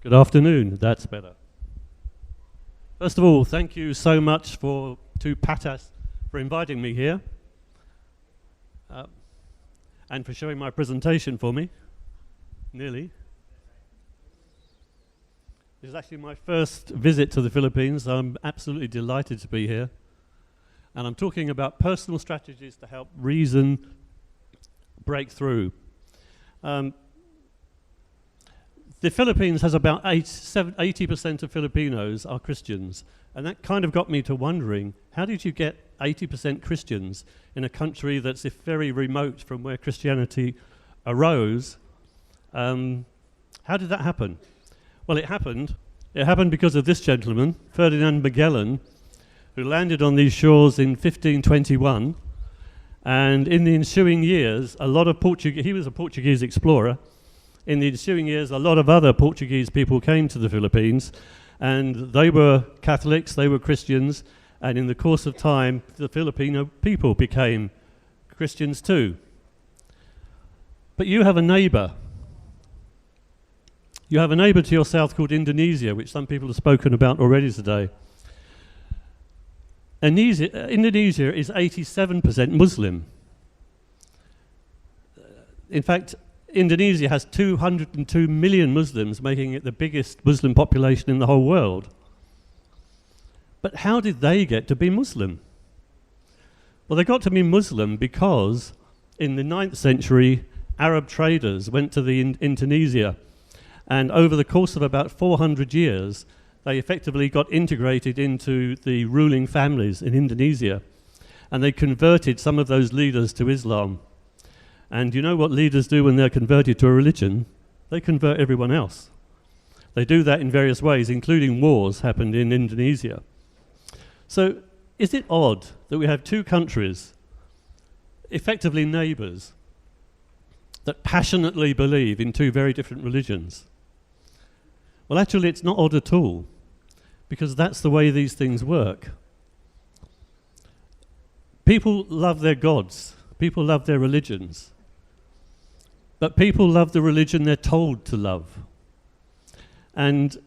Good afternoon, that's better. First of all, thank you so much to Patas for inviting me here and for showing my presentation for me, nearly. This is actually my first visit to the Philippines. I'm absolutely delighted to be here. And I'm talking about personal strategies to help reason break through. The Philippines has about 80% of Filipinos are Christians, and that kind of got me to wondering, how did you get 80% Christians in a country that's very remote from where Christianity arose? How did that happen? Well, it happened because of this gentleman, Ferdinand Magellan, who landed on these shores in 1521, and in the ensuing years, he was a Portuguese explorer. In the ensuing years, a lot of other Portuguese people came to the Philippines, and they were Catholics, they were Christians, and in the course of time, the Filipino people became Christians too. But you have a neighbour. You have a neighbour to your south called Indonesia, which some people have spoken about already today. Indonesia is 87% Muslim. In fact, Indonesia has 202 million Muslims, making it the biggest Muslim population in the whole world. But how did they get to be Muslim? Well, they got to be Muslim because in the 9th century, Arab traders went to Indonesia, and over the course of about 400 years, they effectively got integrated into the ruling families in Indonesia, and they converted some of those leaders to Islam. And you know what leaders do when they're converted to a religion? They convert everyone else. They do that in various ways, including wars happened in Indonesia. So is it odd that we have two countries, effectively neighbours, that passionately believe in two very different religions? Well, actually, it's not odd at all, because that's the way these things work. People love their gods. People love their religions. But people love the religion they're told to love. And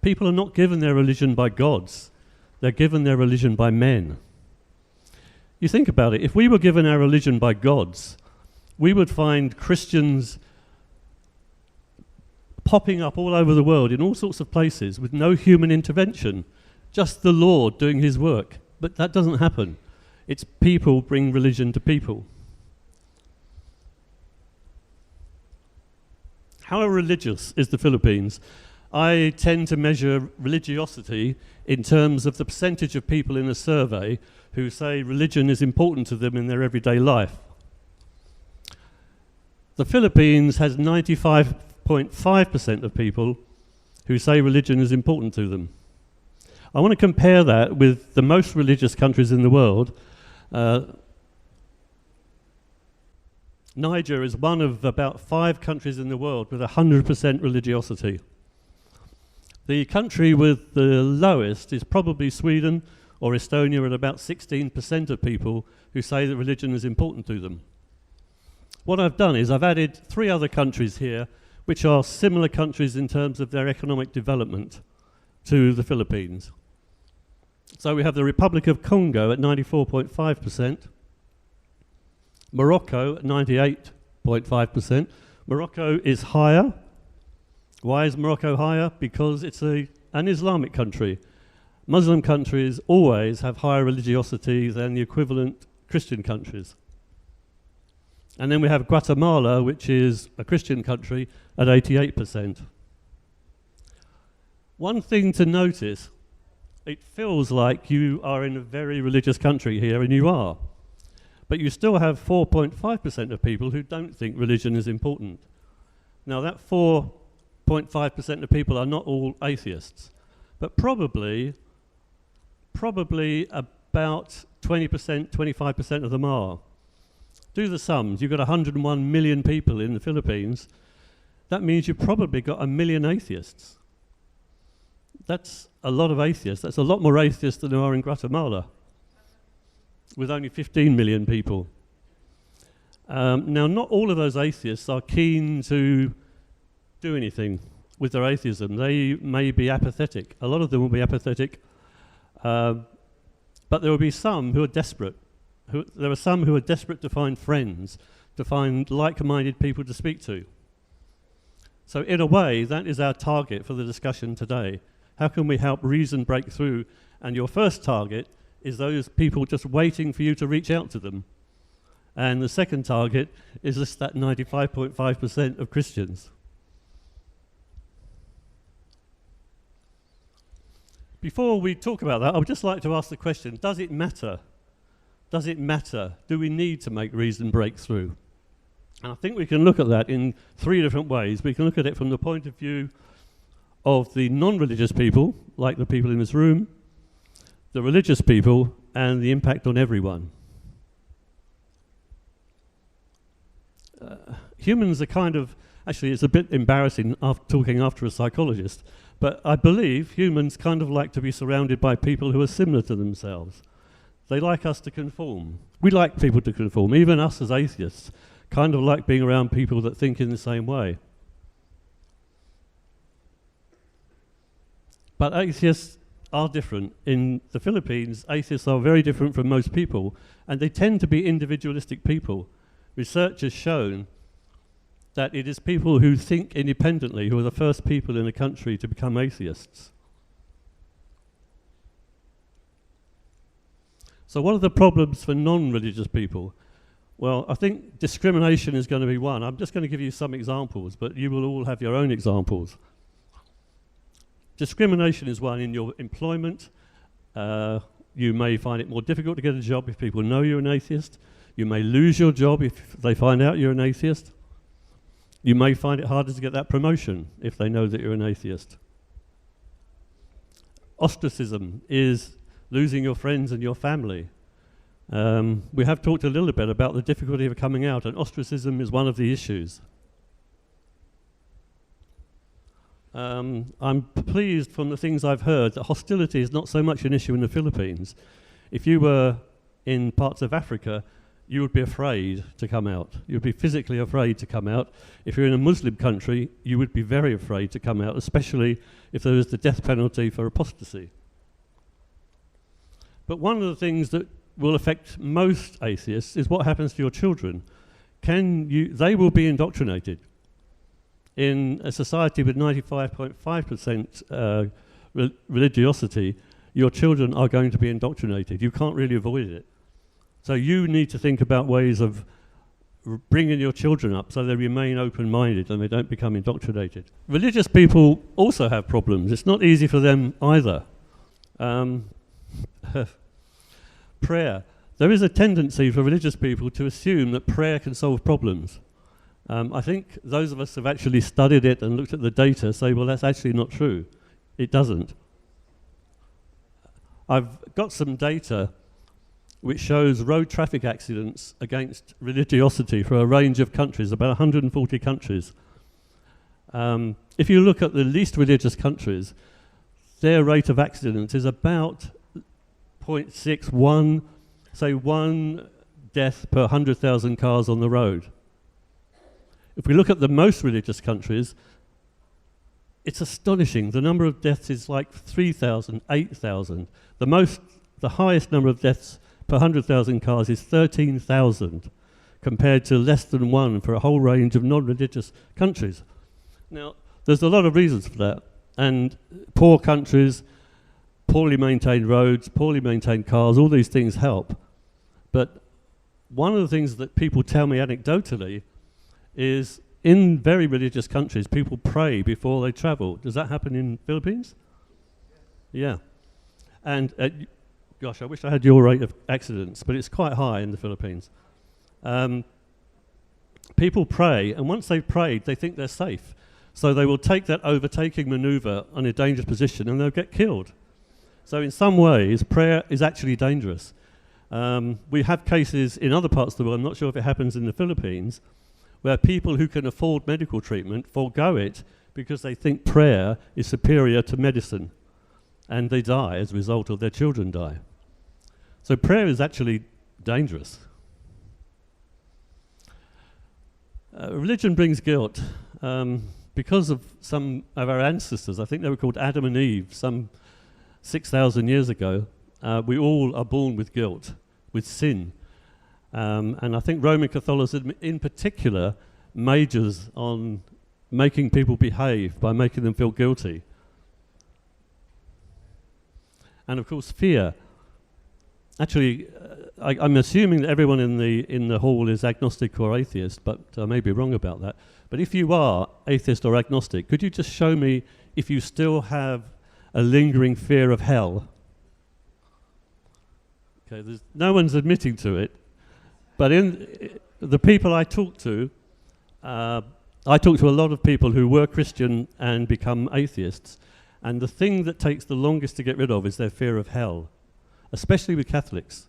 people are not given their religion by gods. They're given their religion by men. You think about it. If we were given our religion by gods, we would find Christians popping up all over the world in all sorts of places with no human intervention, just the Lord doing his work. But that doesn't happen. It's people bring religion to people. How religious is the Philippines? I tend to measure religiosity in terms of the percentage of people in a survey who say religion is important to them in their everyday life. The Philippines has 95.5% of people who say religion is important to them. I want to compare that with the most religious countries in the world. Niger is one of about 5 countries in the world with 100% religiosity. The country with the lowest is probably Sweden or Estonia, at about 16% of people who say that religion is important to them. What I've done is I've added 3 other countries here, which are similar countries in terms of their economic development to the Philippines. So we have the Republic of Congo at 94.5%, Morocco at 98.5%. Morocco is higher. Why is Morocco higher? Because it's an Islamic country. Muslim countries always have higher religiosity than the equivalent Christian countries. And then we have Guatemala, which is a Christian country, at 88%. One thing to notice, it feels like you are in a very religious country here, and you are. But you still have 4.5% of people who don't think religion is important. Now, that 4.5% of people are not all atheists, but probably about 20%, 25% of them are. Do the sums. You've got 101 million people in the Philippines. That means you've probably got 1 million atheists. That's a lot of atheists. That's a lot more atheists than there are in Guatemala, with only 15 million people. Now, not all of those atheists are keen to do anything. with their atheism. They may be apathetic. A lot of them will be apathetic, but there will be some who are desperate. There are some who are desperate to find friends, to find like-minded people to speak to. So in a way, that is our target for the discussion today. How can we help reason break through? And your first target is those people just waiting for you to reach out to them. And the second target is just that 95.5% of Christians. Before we talk about that, I would just like to ask the question, does it matter? Does it matter? Do we need to make reason break through? And I think we can look at that in three different ways. We can look at it from the point of view of the non-religious people, like the people in this room, the religious people, and the impact on everyone. Humans are kind of, actually it's a bit embarrassing talking after a psychologist, but I believe humans kind of like to be surrounded by people who are similar to themselves. They like us to conform. We like people to conform. Even us as atheists kind of like being around people that think in the same way. But atheists are different. In the Philippines, atheists are very different from most people, and they tend to be individualistic people. Research has shown that it is people who think independently who are the first people in the country to become atheists. So what are the problems for non-religious people? Well, I think discrimination is going to be one. I'm just going to give you some examples, but you will all have your own examples. Discrimination is one in your employment. You may find it more difficult to get a job if people know you're an atheist. You may lose your job if they find out you're an atheist. You may find it harder to get that promotion if they know that you're an atheist. Ostracism is losing your friends and your family. We have talked a little bit about the difficulty of coming out, and ostracism is one of the issues. I'm pleased from the things I've heard that hostility is not so much an issue in the Philippines. If you were in parts of Africa, you would be afraid to come out. You would be physically afraid to come out. If you're in a Muslim country, you would be very afraid to come out, especially if there is the death penalty for apostasy. But one of the things that will affect most atheists is what happens to your children. They will be indoctrinated. In a society with 95.5% religiosity, your children are going to be indoctrinated. You can't really avoid it. So you need to think about ways of bringing your children up so they remain open-minded and they don't become indoctrinated. Religious people also have problems. It's not easy for them either. Prayer. There is a tendency for religious people to assume that prayer can solve problems. I think those of us who have actually studied it and looked at the data say, well, that's actually not true. It doesn't. I've got some data which shows road traffic accidents against religiosity for a range of countries, about 140 countries. If you look at the least religious countries, their rate of accidents is about 0.61, say 1 death per 100,000 cars on the road. If we look at the most religious countries, it's astonishing. The number of deaths is like 3,000, 8,000. The highest number of deaths per 100,000 cars is 13,000, compared to less than 1 for a whole range of non-religious countries. Now, there's a lot of reasons for that. And poor countries, poorly maintained roads, poorly maintained cars, all these things help. But one of the things that people tell me anecdotally is in very religious countries, people pray before they travel. Does that happen in Philippines? Yeah. And gosh, I wish I had your rate of accidents, but it's quite high in the Philippines. People pray, and once they've prayed, they think they're safe. So they will take that overtaking maneuver on a dangerous position and they'll get killed. So in some ways, prayer is actually dangerous. We have cases in other parts of the world, I'm not sure if it happens in the Philippines, where people who can afford medical treatment forego it because they think prayer is superior to medicine, and they die as a result of their children die. So prayer is actually dangerous. Religion brings guilt. because of some of our ancestors, I think they were called Adam and Eve, some 6,000 years ago, we all are born with guilt, with sin. And I think Roman Catholicism in particular majors on making people behave by making them feel guilty. And of course, fear. Actually, I'm assuming that everyone in the hall is agnostic or atheist, but I may be wrong about that. But if you are atheist or agnostic, could you just show me if you still have a lingering fear of hell? Okay, no one's admitting to it, but in the people I talk to a lot of people who were Christian and become atheists, and the thing that takes the longest to get rid of is their fear of hell, especially with Catholics.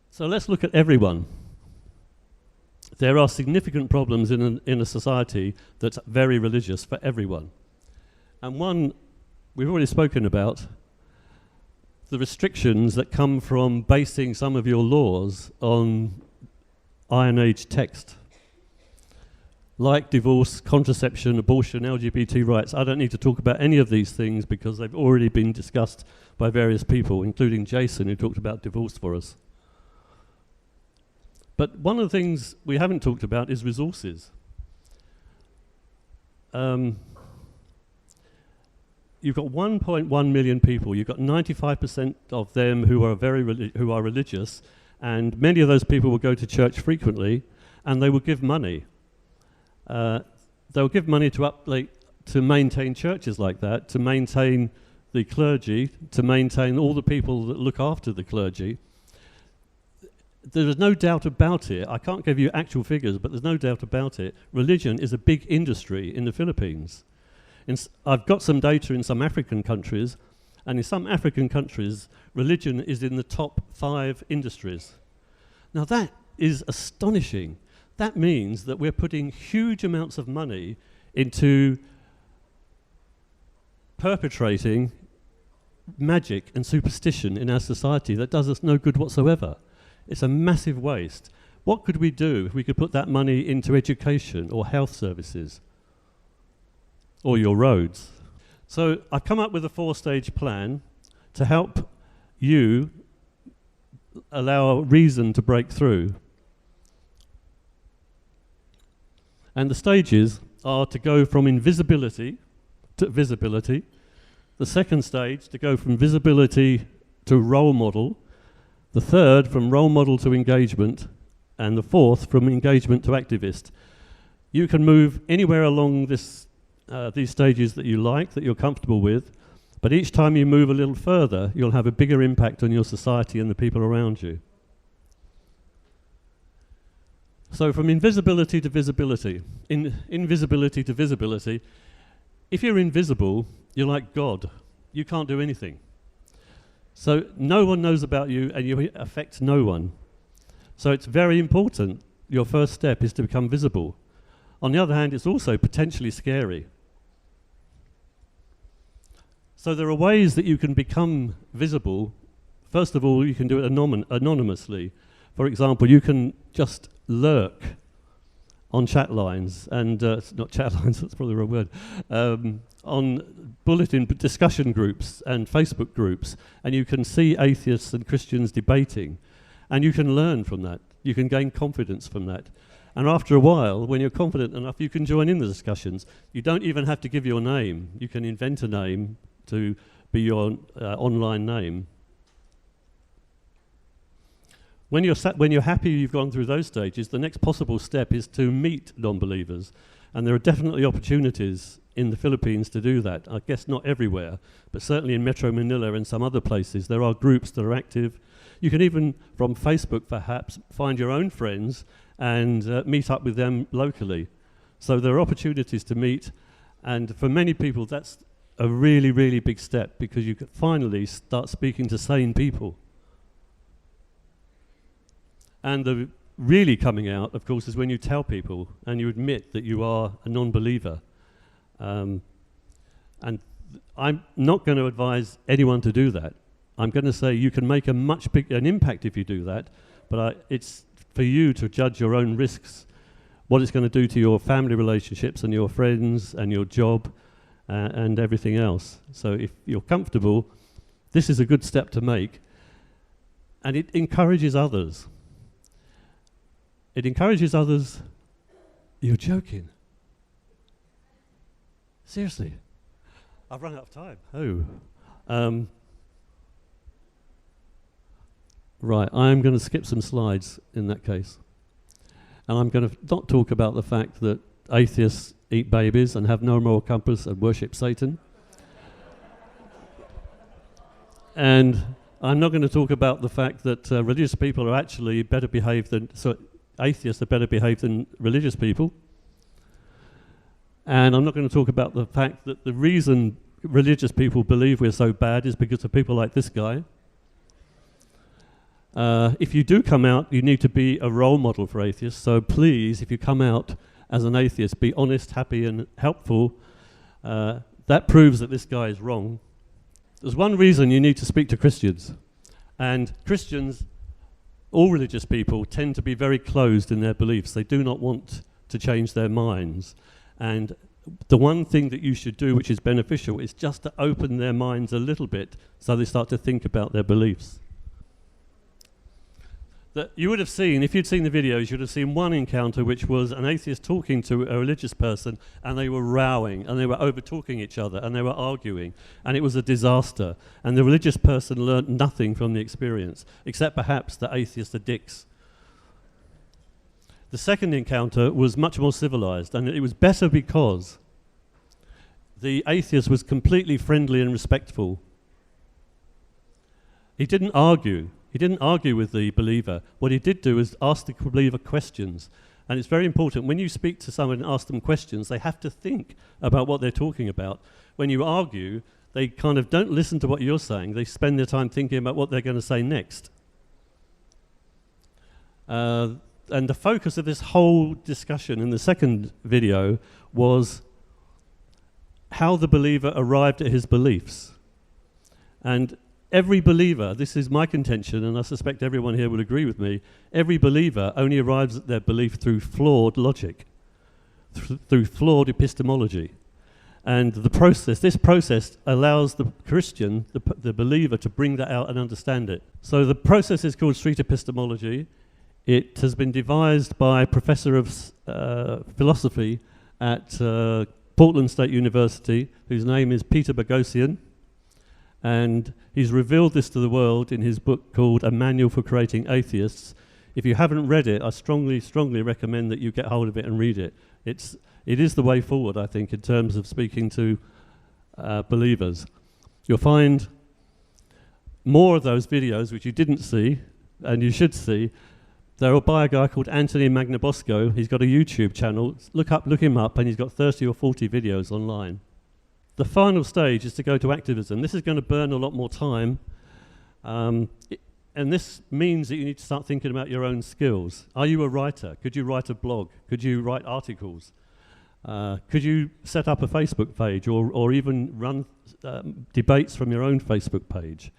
So let's look at everyone. There are significant problems in a society that's very religious for everyone. And one we've already spoken about, the restrictions that come from basing some of your laws on Iron Age text, like divorce, contraception, abortion, LGBT rights. I don't need to talk about any of these things because they've already been discussed by various people, including Jason, who talked about divorce for us. But one of the things we haven't talked about is resources. You've got 1.1 million people. You've got 95% of them who are who are religious, and many of those people will go to church frequently, and they will give money. They'll give money to maintain churches like that, to maintain the clergy, to maintain all the people that look after the clergy. There is no doubt about it. I can't give you actual figures, but there's no doubt about it. Religion is a big industry in the Philippines. I've got some data in some African countries, and in some African countries, religion is in the top 5 industries. Now that is astonishing. That means that we're putting huge amounts of money into perpetrating magic and superstition in our society that does us no good whatsoever. It's a massive waste. What could we do if we could put that money into education or health services or your roads? So I've come up with a 4-stage plan to help you allow reason to break through. And the stages are to go from invisibility to visibility. The second stage, to go from visibility to role model. The third, from role model to engagement. And the fourth, from engagement to activist. You can move anywhere along these stages that you like, that you're comfortable with, but each time you move a little further, you'll have a bigger impact on your society and the people around you. So from invisibility to visibility, invisibility to visibility, if you're invisible, you're like God. You can't do anything. So no one knows about you and you affect no one. So it's very important. Your first step is to become visible. On the other hand, it's also potentially scary. So there are ways that you can become visible. First of all, you can do it anonymously. For example, you can just lurk on chat lines, and not chat lines, that's probably the wrong word, on bulletin discussion groups and Facebook groups, and you can see atheists and Christians debating, and you can learn from that. You can gain confidence from that. And after a while, when you're confident enough, you can join in the discussions. You don't even have to give your name. You can invent a name to be your online name. When you're happy you've gone through those stages, the next possible step is to meet non-believers. And there are definitely opportunities in the Philippines to do that. I guess not everywhere, but certainly in Metro Manila and some other places, there are groups that are active. You can even, from Facebook perhaps, find your own friends and meet up with them locally. So there are opportunities to meet, and for many people that's a really, really big step, because you can finally start speaking to sane people. And the really coming out, of course, is when you tell people and you admit that you are a non-believer. And I'm not going to advise anyone to do that. I'm going to say you can make an impact if you do that, but it's for you to judge your own risks, what it's going to do to your family relationships and your friends and your job and everything else. So if you're comfortable, this is a good step to make. And it encourages others. It encourages others. You're joking. Seriously. I've run out of time. Oh. Right, I'm going to skip some slides in that case. And I'm going to not talk about the fact that atheists eat babies and have no moral compass and worship Satan. And I'm not going to talk about the fact that religious people are actually better behaved than, so atheists are better behaved than religious people. And I'm not going to talk about the fact that the reason religious people believe we're so bad is because of people like this guy. If you do come out, you need to be a role model for atheists. So please, if you come out as an atheist, be honest, happy, and helpful. That proves that this guy is wrong. There's one reason you need to speak to Christians. And Christians, all religious people, tend to be very closed in their beliefs. They do not want to change their minds. And the one thing that you should do, which is beneficial, is just to open their minds a little bit so they start to think about their beliefs. That you would have seen, if you'd seen the videos, you would have seen one encounter which was an atheist talking to a religious person, and they were rowing, and they were over-talking each other, and they were arguing, and it was a disaster. And the religious person learnt nothing from the experience, except perhaps that atheists are dicks. The second encounter was much more civilized, and it was better because the atheist was completely friendly and respectful. He didn't argue. He didn't argue with the believer. What he did do is ask the believer questions. And it's very important, when you speak to someone and ask them questions, they have to think about what they're talking about. When you argue, they kind of don't listen to what you're saying. They spend their time thinking about what they're going to say next. And the focus of this whole discussion in the second video was how the believer arrived at his beliefs. And every believer, this is my contention, and I suspect everyone here will agree with me, every believer only arrives at their belief through flawed logic, through flawed epistemology. And this process allows the Christian, the believer, to bring that out and understand it. So the process is called street epistemology. It has been devised by a professor of philosophy at Portland State University, whose name is Peter Boghossian. And he's revealed this to the world in his book called A Manual for Creating Atheists. If you haven't read it, I strongly, strongly recommend that you get hold of it and read it. It is the way forward, I think, in terms of speaking to believers. You'll find more of those videos, which you didn't see, and you should see. They're by a guy called Anthony Magnabosco. He's got a YouTube channel. Look him up, and he's got 30 or 40 videos online. The final stage is to go to activism. This is going to burn a lot more time. And this means that you need to start thinking about your own skills. Are you a writer? Could you write a blog? Could you write articles? Could you set up a Facebook page or even run debates from your own Facebook page?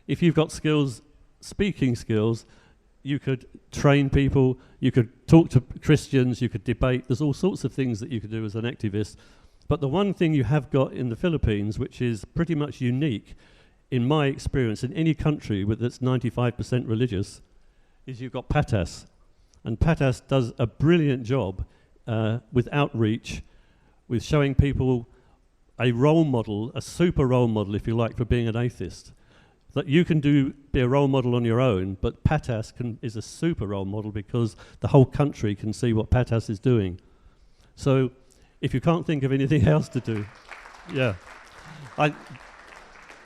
If you've got skills, speaking skills, you could train people, you could talk to Christians, you could debate. There's all sorts of things that you could do as an activist. But the one thing you have got in the Philippines, which is pretty much unique, in my experience, in any country that's 95% religious, is you've got PATAS. And PATAS does a brilliant job with outreach, with showing people a role model, a super role model, if you like, for being an atheist. That you can be a role model on your own, but PATAS is a super role model because the whole country can see what PATAS is doing. So if you can't think of anything else to do, yeah.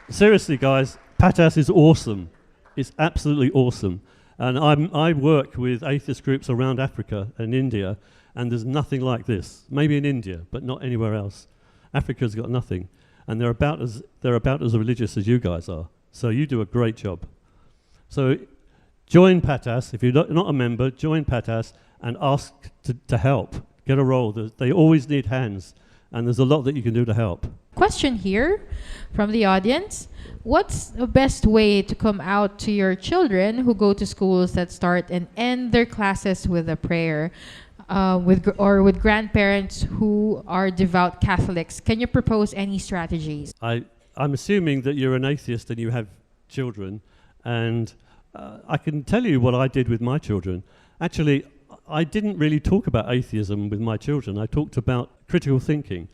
Seriously, guys, PATAS is awesome. It's absolutely awesome. And I work with atheist groups around Africa and India, and there's nothing like this. Maybe in India, but not anywhere else. Africa's got nothing. And they're about as religious as you guys are. So you do a great job. So join PATAS. If you're not a member, join PATAS and ask to help. Get a role. They always need hands. And there's a lot that you can do to help. Question here from the audience. What's the best way to come out to your children who go to schools that start and end their classes with a prayer, with grandparents who are devout Catholics? Can you propose any strategies? I'm assuming that you're an atheist and you have children, and I can tell you what I did with my children. Actually, I didn't really talk about atheism with my children. I talked about critical thinking.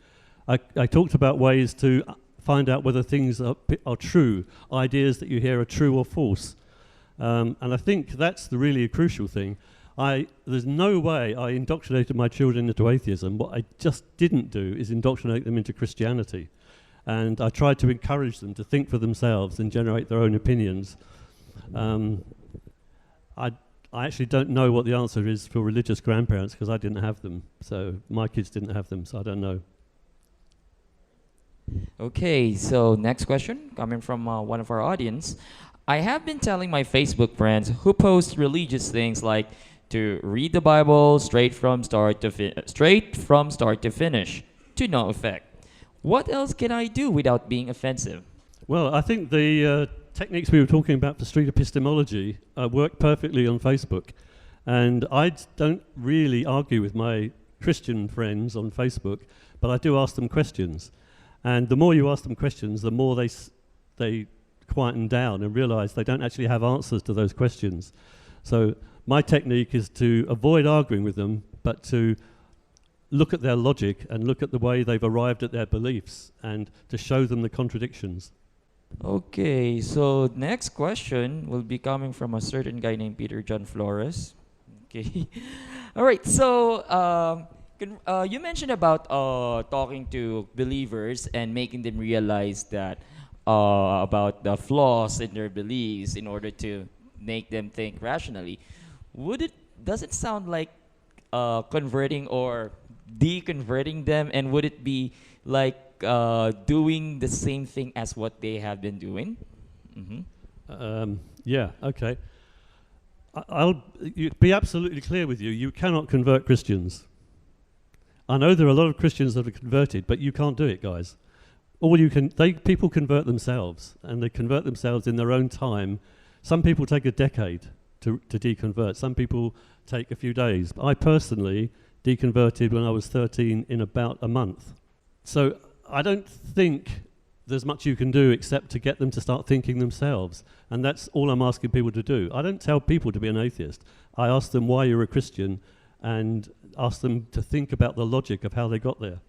I talked about ways to find out whether things are true, ideas that you hear are true or false. And I think that's really a crucial thing. There's no way I indoctrinated my children into atheism. What I just didn't do is indoctrinate them into Christianity. And I tried to encourage them to think for themselves and generate their own opinions. I actually don't know what the answer is for religious grandparents because I didn't have them. So my kids didn't have them, so I don't know. Okay, so next question coming from one of our audience. I have been telling my Facebook friends who post religious things like to read the Bible straight from start to finish, to no effect. What else can I do without being offensive? Well, I think the techniques we were talking about for street epistemology work perfectly on Facebook. And I don't really argue with my Christian friends on Facebook, but I do ask them questions. And the more you ask them questions, the more they quieten down and realize they don't actually have answers to those questions. So my technique is to avoid arguing with them, but to look at their logic and look at the way they've arrived at their beliefs and to show them the contradictions. Okay, so next question will be coming from a certain guy named Peter John Flores. Okay. All right, so you mentioned about talking to believers and making them realize that about the flaws in their beliefs in order to make them think rationally. Does it sound like converting or deconverting them, and would it be like doing the same thing as what they have been doing? Mm-hmm. Yeah, okay. I'll be absolutely clear with you. You cannot convert Christians. I know there are a lot of Christians that are converted, but you can't do it, guys. People convert themselves, and they convert themselves in their own time. Some people take a decade to deconvert. Some people take a few days. I personally deconverted when I was 13 in about a month. So I don't think there's much you can do except to get them to start thinking themselves. And that's all I'm asking people to do. I don't tell people to be an atheist. I ask them why you're a Christian and ask them to think about the logic of how they got there.